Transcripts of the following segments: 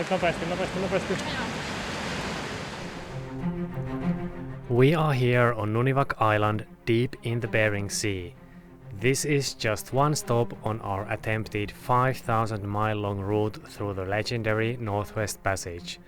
Nyt nopeasti. We are here on Nunivak Island, deep in the Bering Sea. This is just one stop on our attempted 5,000-mile-long route through the legendary Northwest Passage.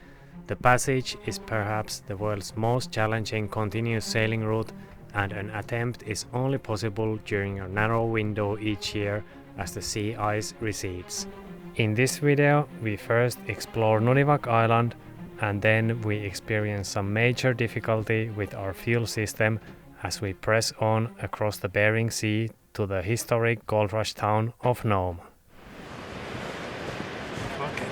The passage is perhaps the world's most challenging continuous sailing route, and an attempt is only possible during a narrow window each year as the sea ice recedes. In this video, we first explore Nunivak Island, and then we experience some major difficulty with our fuel system as we press on across the Bering Sea to the historic gold rush town of Nome. Okay.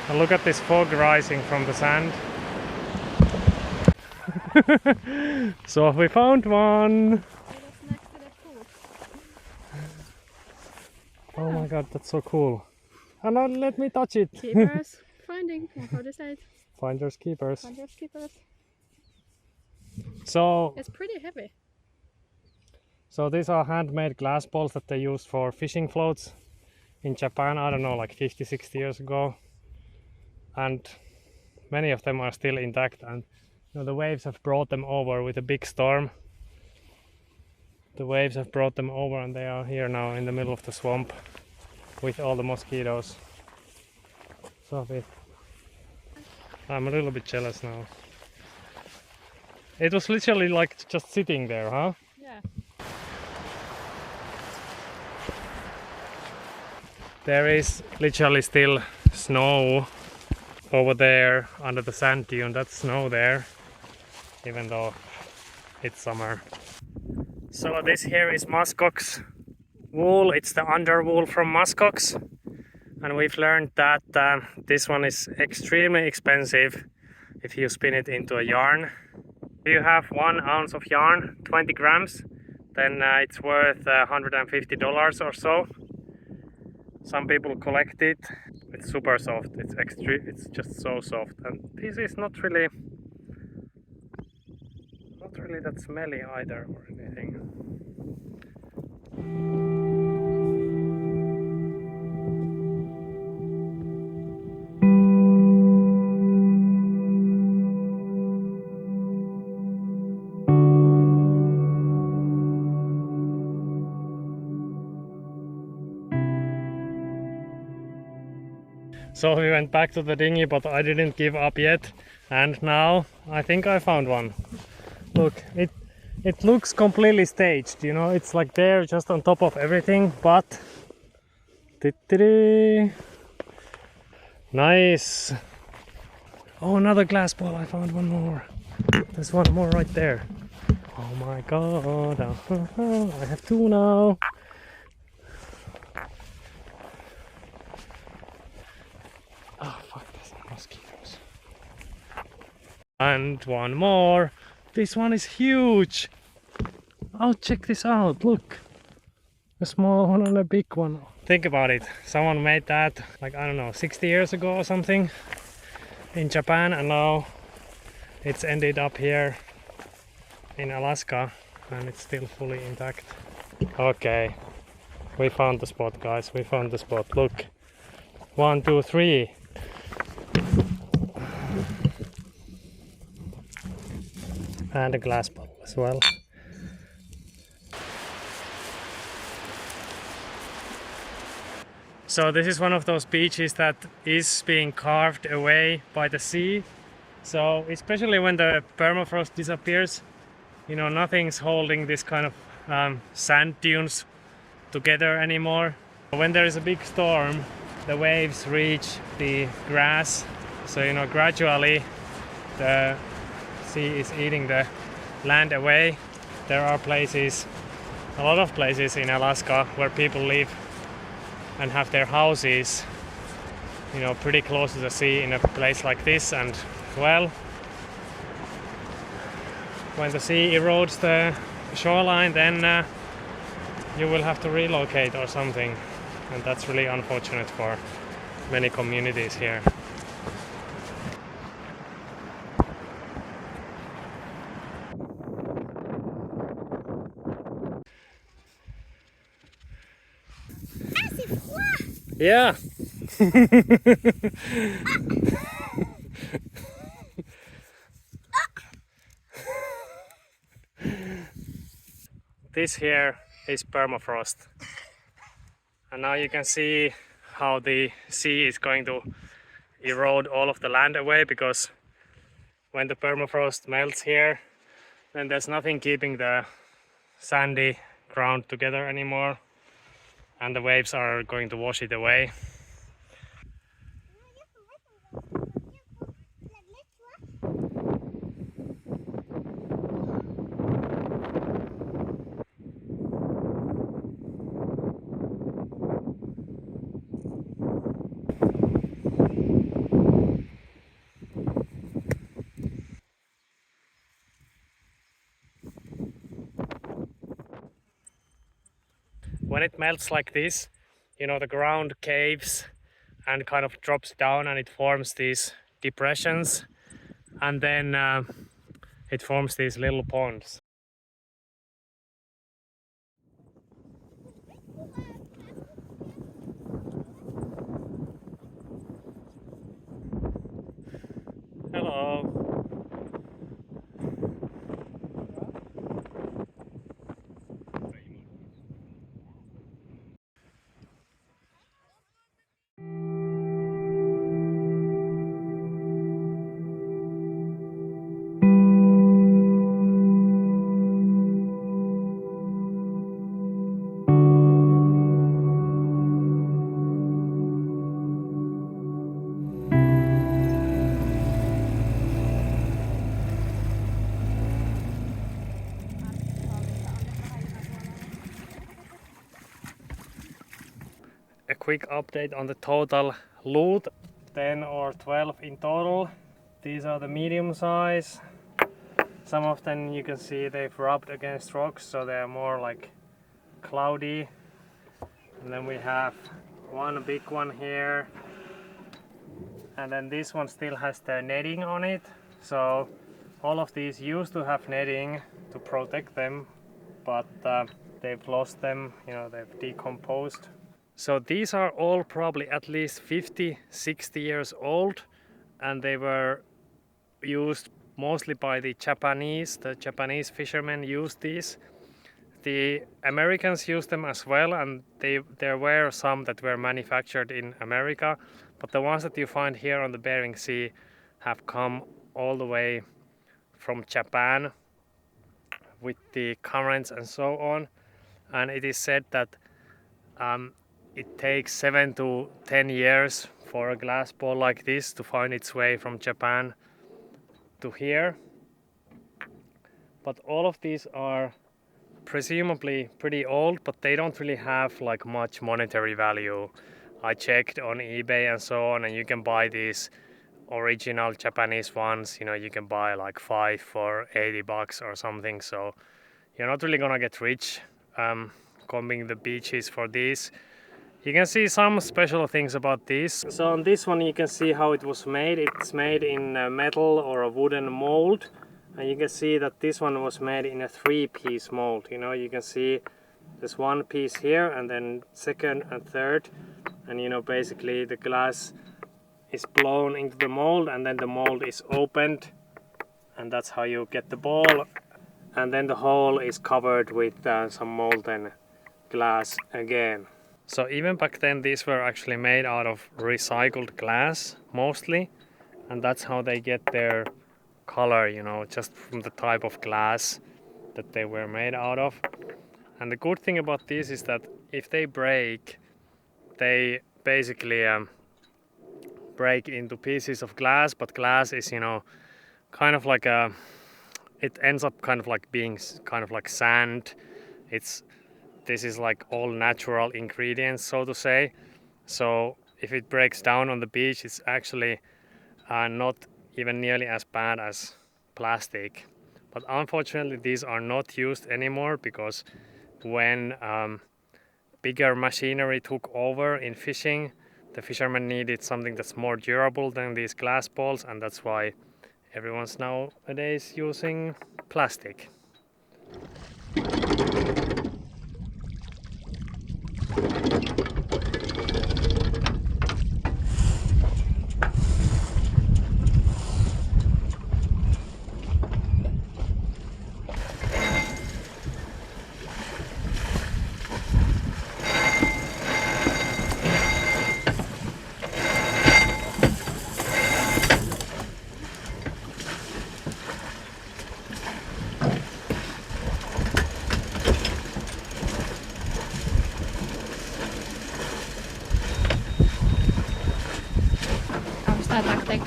And look at this fog rising from the sand. So we found one! Oh my god, that's so cool. And now let me touch it. Keepers. Finding. How do you say it? Finders keepers. Finders keepers. So It's pretty heavy. So these are handmade glass balls that they use for fishing floats in Japan, I don't know, like 50-60 years ago. And many of them are still intact, and you know, the waves have brought them over with a big storm. The waves have brought them over and they are here now in the middle of the swamp with all the mosquitoes. So I'm a little bit jealous now. It was literally like just sitting there, huh? Yeah. There is literally still snow over there under the sand dune. That's snow there, even though it's summer. So this here is muskox wool. It's the underwool from muskox, and we've learned that this one is extremely expensive if you spin it into a yarn. If you have 1 ounce of yarn, 20 grams, then it's worth $150 or so. Some people collect it. It's super soft. It's just so soft, and this is not really that smelly either or anything. So we went back to the dinghy, but I didn't give up yet, and now I think I found one. Look, it looks completely staged, you know, it's like there just on top of everything, but nice. Oh, another glass ball. I found one more. There's one more right there. Oh my god, I have 2 now. Oh fuck, there's mosquitoes. And one more. This one is huge. Oh, check this out. Look, a small one and a big one. Think about it. Someone made that like, I don't know, 60 years ago or something in Japan, and now it's ended up here in Alaska and it's still fully intact. Okay, we found the spot, guys. We found the spot. Look, 1, 2, 3. And a glass bottle as well. So this is one of those beaches that is being carved away by the sea. So especially when the permafrost disappears, you know, nothing's holding this kind of sand dunes together anymore. When there is a big storm, the waves reach the grass. So, you know, gradually the sea is eating the land away. There are places, a lot of places in Alaska where people live and have their houses, you know, pretty close to the sea in a place like this, and well, when the sea erodes the shoreline, then you will have to relocate or something, and that's really unfortunate for many communities here. Yeah, This here is permafrost, and now you can see how the sea is going to erode all of the land away, because when the permafrost melts here, then there's nothing keeping the sandy ground together anymore, and the waves are going to wash it away. When it melts like this, you know, the ground caves and kind of drops down, and it forms these depressions, and then it forms these little ponds. Hello. A quick update on the total loot, 10 or 12 in total. These are the medium size. Some of them you can see they've rubbed against rocks, so they're more like cloudy. And then we have one big one here, and then this one still has the netting on it. So all of these used to have netting to protect them, but they've lost them, you know, they've decomposed. So these are all probably at least 50-60 years old, and they were used mostly by the Japanese. The Japanese fishermen used these. The Americans used them as well, and there were some that were manufactured in America, but the ones that you find here on the Bering Sea have come all the way from Japan with the currents and so on. And it is said that it takes 7 to 10 years for a glass ball like this to find its way from Japan to here. But all of these are presumably pretty old, but they don't really have like much monetary value. I checked on eBay and so on, and you can buy these original Japanese ones, you know, you can buy like 5 for $80 or something, so you're not really gonna get rich combing the beaches for these. You can see some special things about this. So on this one you can see how it was made. It's made in a metal or a wooden mold, and you can see that this one was made in a 3-piece mold. You know, you can see there's one piece here, and then second and third, and you know, basically the glass is blown into the mold, and then the mold is opened, and that's how you get the ball. And then the hole is covered with some molten glass again. So even back then these were actually made out of recycled glass mostly, and that's how they get their color, you know, just from the type of glass that they were made out of. And the good thing about this is that if they break, they basically break into pieces of glass, but glass is, you know, kind of like it ends up kind of like being kind of like sand. This is like all natural ingredients, so to say. So if it breaks down on the beach, it's actually not even nearly as bad as plastic. But unfortunately these are not used anymore, because when bigger machinery took over in fishing, the fishermen needed something that's more durable than these glass balls, and that's why everyone's nowadays using plastic.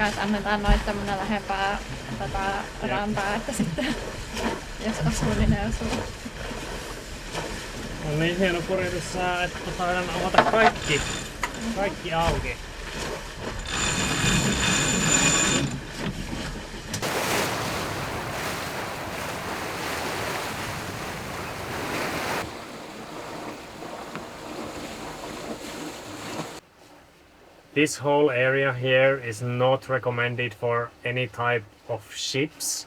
kanssa annetaan noittaminen lähempää rantaa, että sitten jos asuu, niin ne asuu. On niin hieno purjetus, että taidan avata kaikki auki. This whole area here is not recommended for any type of ships.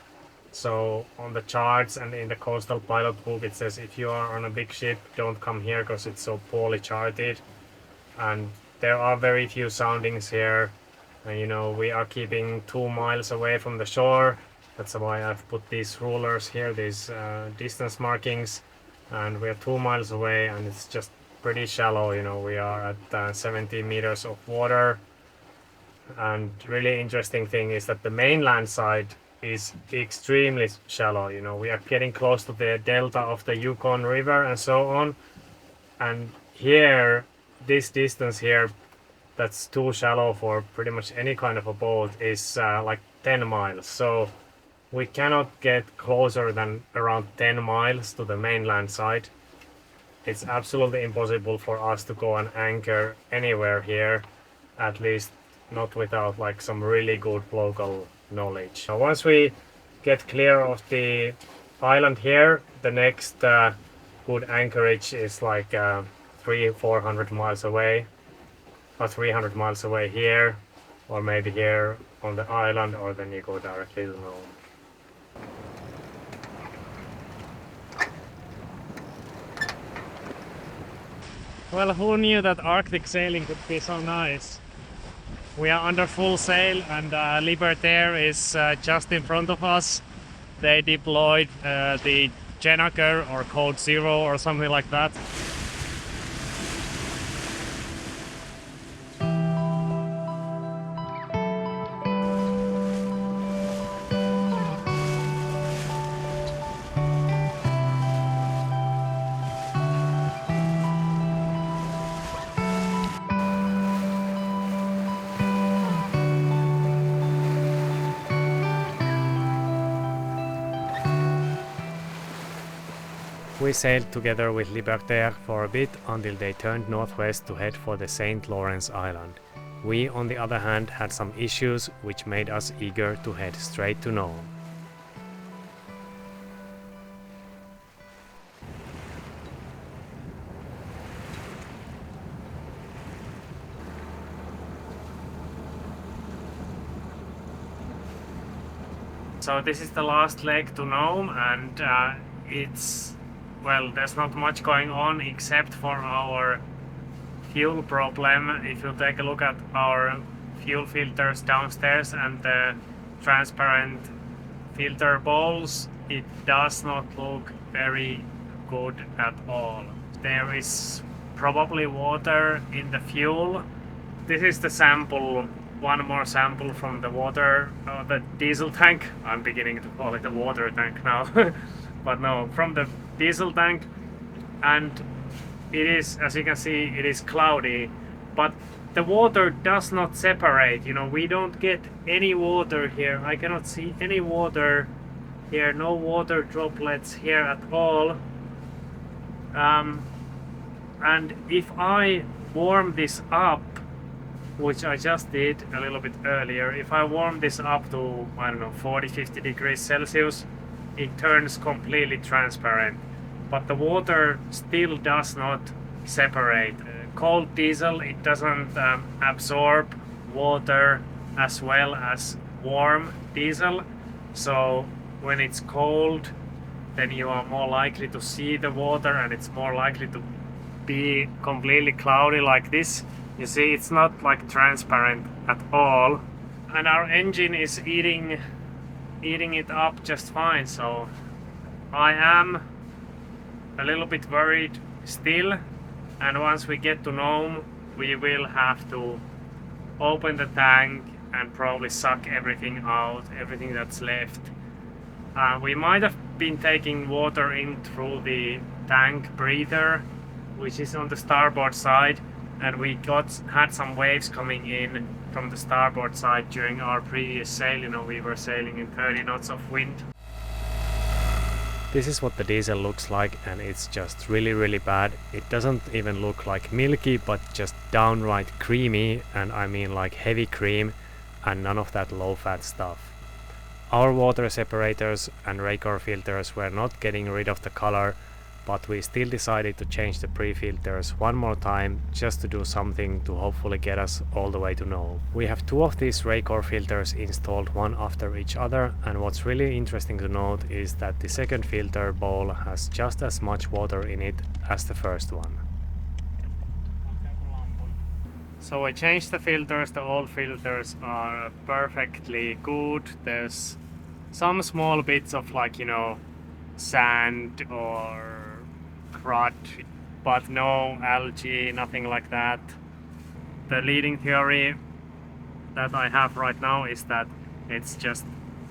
So on the charts and in the coastal pilot book it says if you are on a big ship, don't come here because it's so poorly charted. And there are very few soundings here. And you know, we are keeping 2 miles away from the shore. That's why I've put these rulers here, these distance markings. And we are 2 miles away and it's just pretty shallow. You know, we are at 70 meters of water. And really interesting thing is that the mainland side is extremely shallow. You know, we are getting close to the delta of the Yukon River and so on. And here, this distance here, that's too shallow for pretty much any kind of a boat, is like 10 miles. So we cannot get closer than around 10 miles to the mainland side. It's absolutely impossible for us to go and anchor anywhere here, at least not without like some really good local knowledge. Now, once we get clear of the island here, the next good anchorage is like 300-400 miles away, or 300 miles away here, or maybe here on the island, or then you go directly to Nome. Well, who knew that Arctic sailing could be so nice? We are under full sail and Libertaire is just in front of us. They deployed the Jennaker or Code Zero or something like that. We sailed together with Libertaire for a bit until they turned northwest to head for the St. Lawrence Island. We, on the other hand, had some issues which made us eager to head straight to Nome. So this is the last leg to Nome, and it's, well, there's not much going on except for our fuel problem. If you take a look at our fuel filters downstairs and the transparent filter bowls, it does not look very good at all. There is probably water in the fuel. This is the sample, one more sample from the water, the diesel tank. I'm beginning to call it a water tank now. But no, from the diesel tank, and it is, as you can see, it is cloudy, but the water does not separate. You know, we don't get any water here. I cannot see any water here, no water droplets here at all. And if I warm this up, which I just did a little bit earlier, if I warm this up to, I don't know, 40-50 degrees Celsius, it turns completely transparent, but the water still does not separate. Cold diesel, it doesn't absorb water as well as warm diesel, so when it's cold, then you are more likely to see the water and it's more likely to be completely cloudy like this. You see, it's not like transparent at all, and our engine is eating it up just fine. So I am a little bit worried still, and once we get to Nome, we will have to open the tank and probably suck everything out, everything that's left. We might have been taking water in through the tank breather, which is on the starboard side, and we had some waves coming in from the starboard side during our previous sail. You know, we were sailing in 30 knots of wind. This is what the diesel looks like, and it's just really bad. It doesn't even look like milky, but just downright creamy, and I mean like heavy cream and none of that low fat stuff. Our water separators and Raycor filters were not getting rid of the color, but we still decided to change the pre-filters one more time just to do something to hopefully get us all the way to Nome. We have two of these Raycor filters installed one after each other, and what's really interesting to note is that the second filter bowl has just as much water in it as the first one. So I changed the filters. The old filters are perfectly good. There's some small bits of, like, you know, sand or crud, but no algae, nothing like that. The leading theory that I have right now is that it's just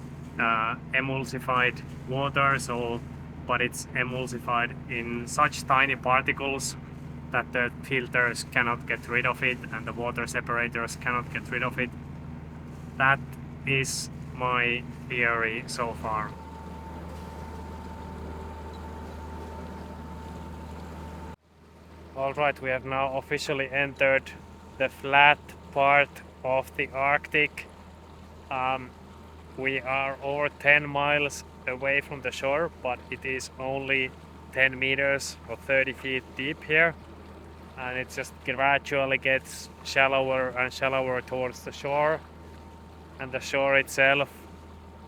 emulsified water, but it's emulsified in such tiny particles that the filters cannot get rid of it and the water separators cannot get rid of it. That is my theory so far. Alright, we have now officially entered the flat part of the Arctic. We are over 10 miles away from the shore, but it is only 10 meters or 30 feet deep here, and it just gradually gets shallower and shallower towards the shore. And the shore itself,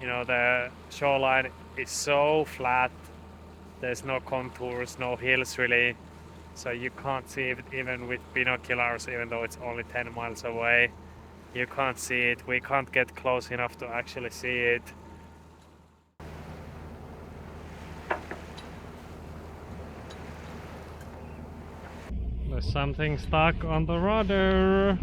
you know, the shoreline is so flat, there's no contours, no hills really. So you can't see it even with binoculars, even though it's only 10 miles away. You can't see it. We can't get close enough to actually see it. There's something stuck on the rudder.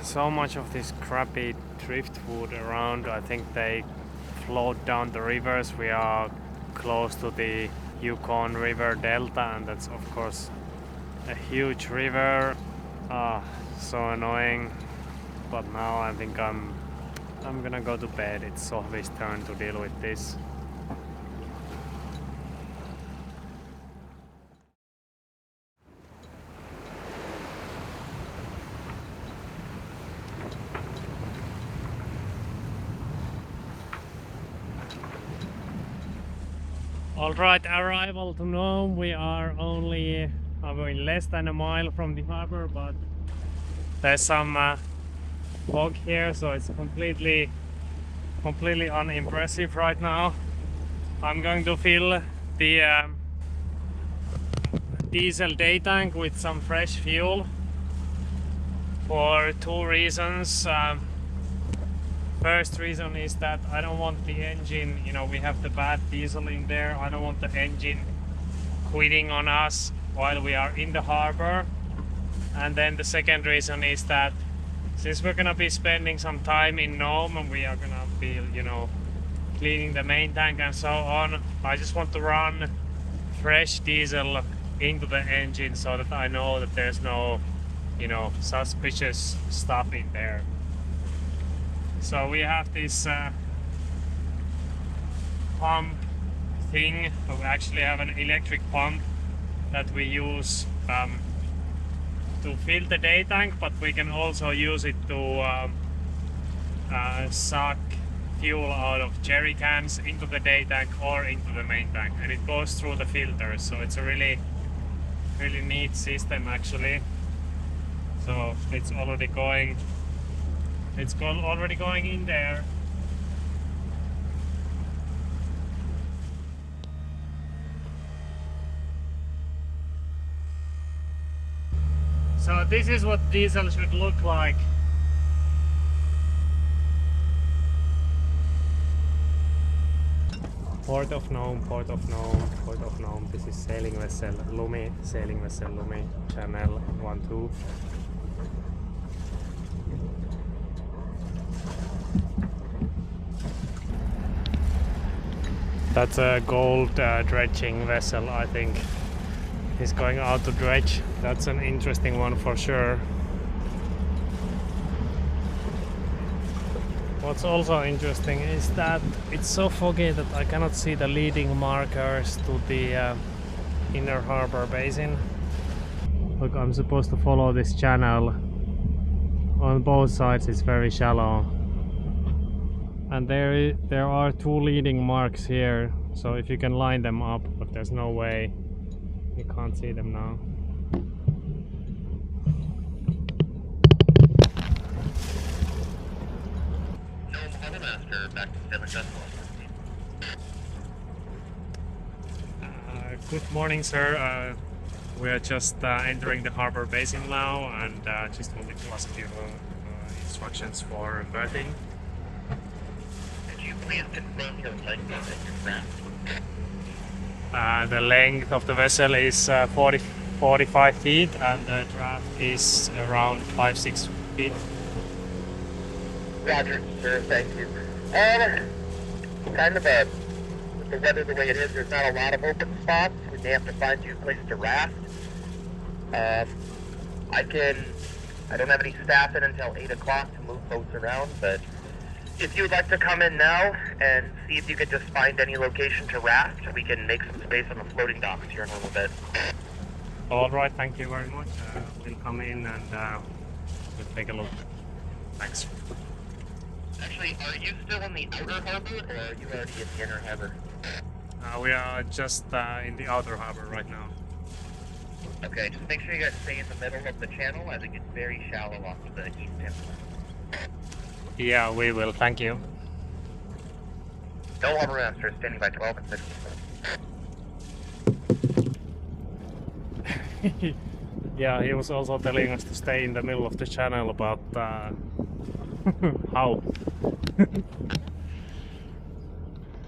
So much of this crappy driftwood around. I think they flowed down the rivers. We are close to the Yukon River Delta, and that's of course a huge river. So annoying. But now I think I'm gonna go to bed. It's Sohvi's turn to deal with this. Alright, arrival to Nome. We are only less than a mile from the harbor, but there's some fog here, so it's completely unimpressive right now. I'm going to fill the diesel day tank with some fresh fuel for two reasons. First reason is that I don't want the engine, you know, we have the bad diesel in there. I don't want the engine quitting on us while we are in the harbor. And then the second reason is that since we're gonna be spending some time in Nome and we are gonna be, you know, cleaning the main tank and so on, I just want to run fresh diesel into the engine so that I know that there's no, you know, suspicious stuff in there. So we have this pump thing. We actually have an electric pump that we use to fill the day tank, but we can also use it to suck fuel out of jerry cans into the day tank or into the main tank, and it goes through the filters. So it's a really neat system actually. So it's already going. It's already going in there. So this is what diesel should look like. Port of Nome, Port of Nome, Port of Nome. This is sailing vessel Nome, sailing vessel Nome, channel 1-2. That's a gold dredging vessel, I think. He's going out to dredge. That's an interesting one for sure. What's also interesting is that it's so foggy that I cannot see the leading markers to the inner harbor basin. Look, I'm supposed to follow this channel. On both sides it's very shallow. And there are two leading marks here, so if you can line them up, but there's no way. You can't see them now. Good morning, sir. We are just entering the harbor basin now, and just wanted to ask you instructions for berthing. Could you please confirm your length of your craft? The length of the vessel is 45 feet, and the draft is around 5-6 feet. Roger, sir, thank you. Kind of with the weather the way it is, there's not a lot of open spots. We may have to find you a place to raft. I don't have any staff in until 8 o'clock to move boats around, but if you would like to come in now and see if you could just find any location to raft, we can make some space on the floating docks here in a little bit. Alright, thank you very much. We'll come in and we'll take a look. Thanks. Actually, are you still in the outer harbor, or are you already in the inner harbor? We are just in the outer harbor right now. Okay, just make sure you guys stay in the middle of the channel. I think it's very shallow off of the east end. Yeah, we will. Thank you. No harbor master, standing by 12 and 15. Yeah, he was also telling us to stay in the middle of the channel, but how?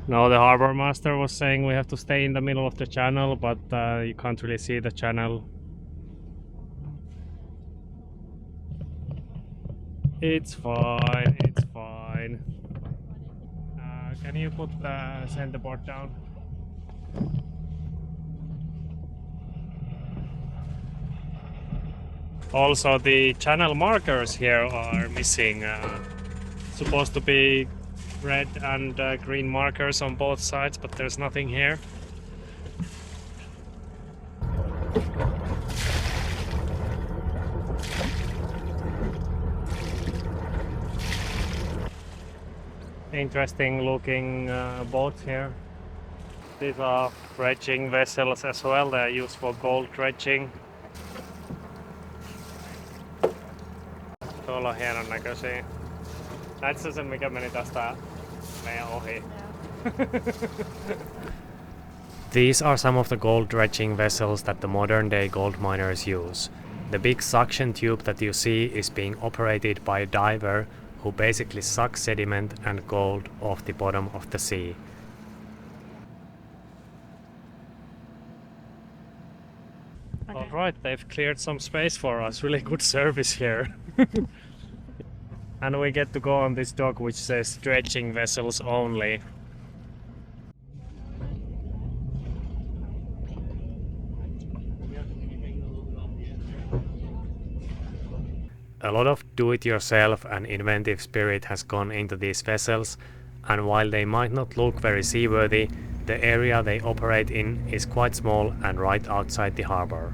No, the harbor master was saying we have to stay in the middle of the channel, but you can't really see the channel. It's fine, it's fine. Can you put the centerboard down? Also, the channel markers here are missing. Supposed to be red and green markers on both sides, but there's nothing here. Interesting looking boats here. These are dredging vessels as well. They are used for gold dredging. Tuolla on hienon näköisiä. Näetkö sen mikä meni tästä meidän ohi? These are some of the gold dredging vessels that the modern day gold miners use. The big suction tube that you see is being operated by a diver who basically sucks sediment and gold off the bottom of the sea. Okay. Alright, they've cleared some space for us. Really good service here. And we get to go on this dock which says dredging vessels only. A lot of do-it-yourself and inventive spirit has gone into these vessels, and while they might not look very seaworthy, the area they operate in is quite small and right outside the harbor.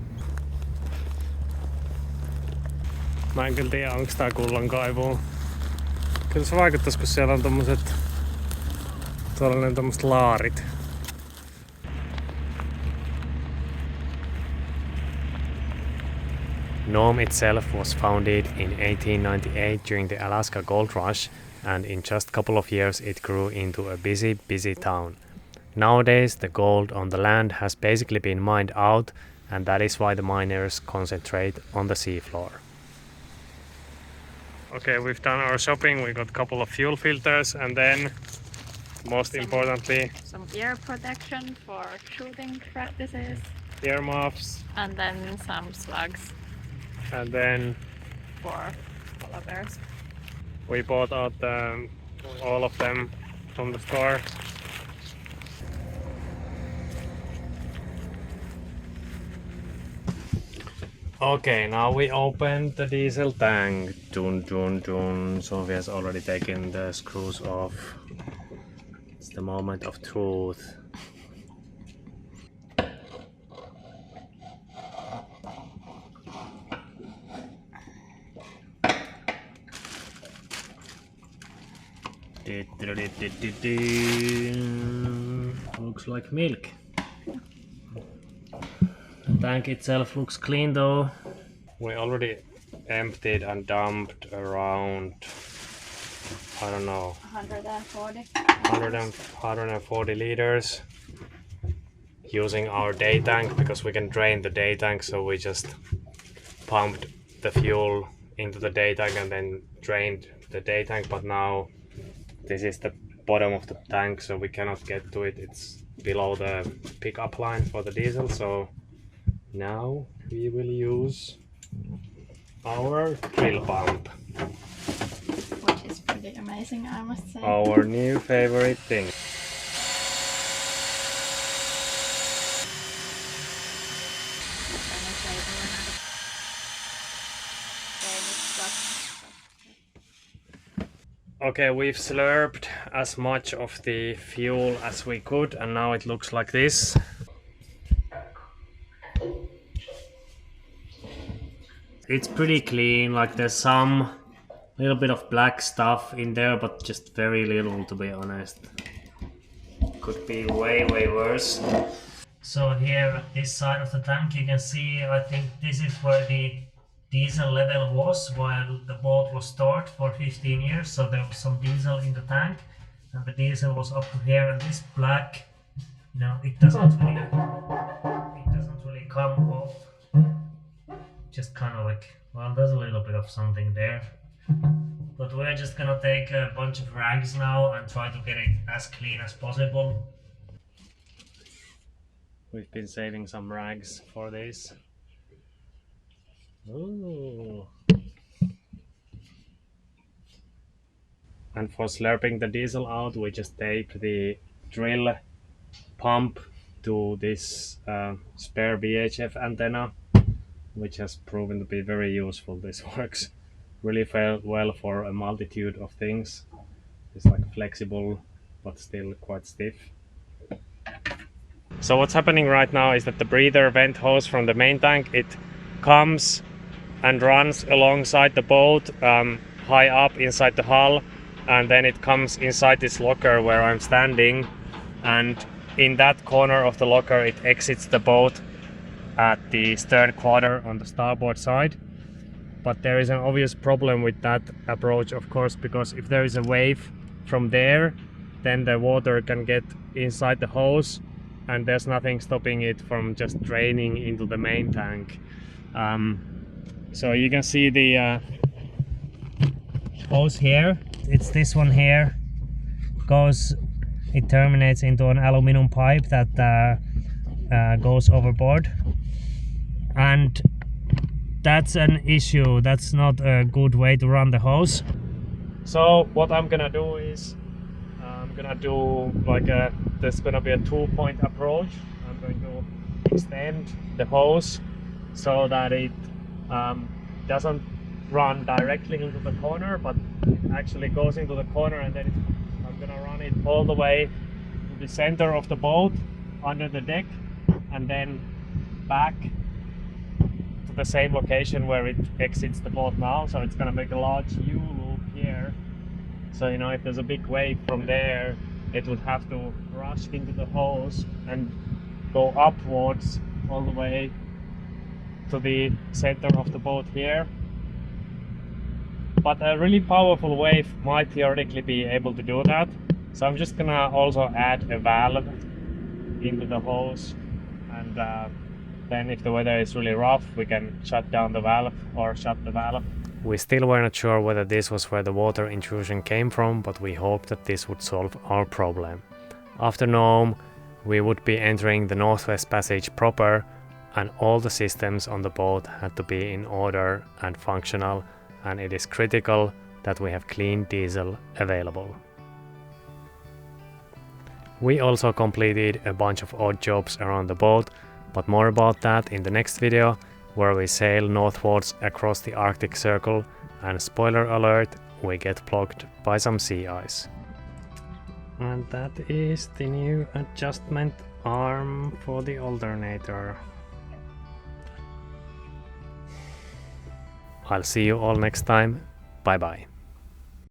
Mä en kyllä tiedä, onko tää kullankaivuu. Kyllä se vaikuttais, kun siellä on tommoset laarit. Nome itself was founded in 1898 during the Alaska Gold Rush, and in just a couple of years it grew into a busy town. Nowadays the gold on the land has basically been mined out, and that is why the miners concentrate on the seafloor. Okay, we've done our shopping, we got a couple of fuel filters, and then most importantly some ear protection for shooting practices, earmuffs, and then some slugs and then for polar bears. we bought out all of them from the store. Okay, now we opened the diesel tank. Dun dun dun. Sofia has already taken the screws off. It's the moment of truth. Looks like milk. The tank itself looks clean though. We already emptied and dumped around, I don't know, 140 liters using our day tank, because we can drain the day tank, so we just pumped the fuel into the day tank and then drained the day tank. But now this is the bottom of the tank, so we cannot get to it. It's below the pickup line for the diesel, so now we will use our drill pump. Which is pretty amazing, I must say. Our new favorite thing. Okay, we've slurped as much of the fuel as we could, and now it looks like this. It's pretty clean, like there's some little bit of black stuff in there, but just very little, to be honest. Could be way worse. So here at this side of the tank you can see, I think this is where the diesel level was while the boat was stored for 15 years. So there was some diesel in the tank and the diesel was up to here, and this black, you know, it doesn't really come off. Just kind of like, well, there's a little bit of something there. But we're just gonna take a bunch of rags now and try to get it as clean as possible. We've been saving some rags for this. Ooh. And for slurping the diesel out, we just tape the drill pump to this spare VHF antenna, which has proven to be very useful. This works really well for a multitude of things. It's like flexible but still quite stiff. So what's happening right now is that the breather vent hose from the main tank, it comes and runs alongside the boat high up inside the hull, and then it comes inside this locker where I'm standing, and in that corner of the locker it exits the boat at the stern quarter on the starboard side. But there is an obvious problem with that approach, of course, because if there is a wave from there, then the water can get inside the hose and there's nothing stopping it from just draining into the main tank. So you can see the hose here. It's this one here. It terminates into an aluminum pipe that goes overboard, and that's an issue. That's not a good way to run the hose. So what I'm gonna do is I'm gonna do like there's gonna be a 2-point approach. I'm going to extend the hose so that it doesn't run directly into the corner, but it actually goes into the corner, and then I'm gonna run it all the way to the center of the boat under the deck, and then back to the same location where it exits the boat now. So it's gonna make a large U-loop here. So, you know, if there's a big wave from there, it would have to rush into the hose and go upwards all the way to the center of the boat here. But a really powerful wave might theoretically be able to do that. So I'm just gonna also add a valve into the hose and Then if the weather is really rough, we can shut down the valve or shut the valve. We still were not sure whether this was where the water intrusion came from, but we hoped that this would solve our problem. After Nome, we would be entering the Northwest Passage proper, and all the systems on the boat had to be in order and functional, and it is critical that we have clean diesel available. We also completed a bunch of odd jobs around the boat, but more about that in the next video, where we sail northwards across the Arctic Circle, and spoiler alert, we get blocked by some sea ice. And that is the new adjustment arm for the alternator. I'll see you all next time. Bye bye.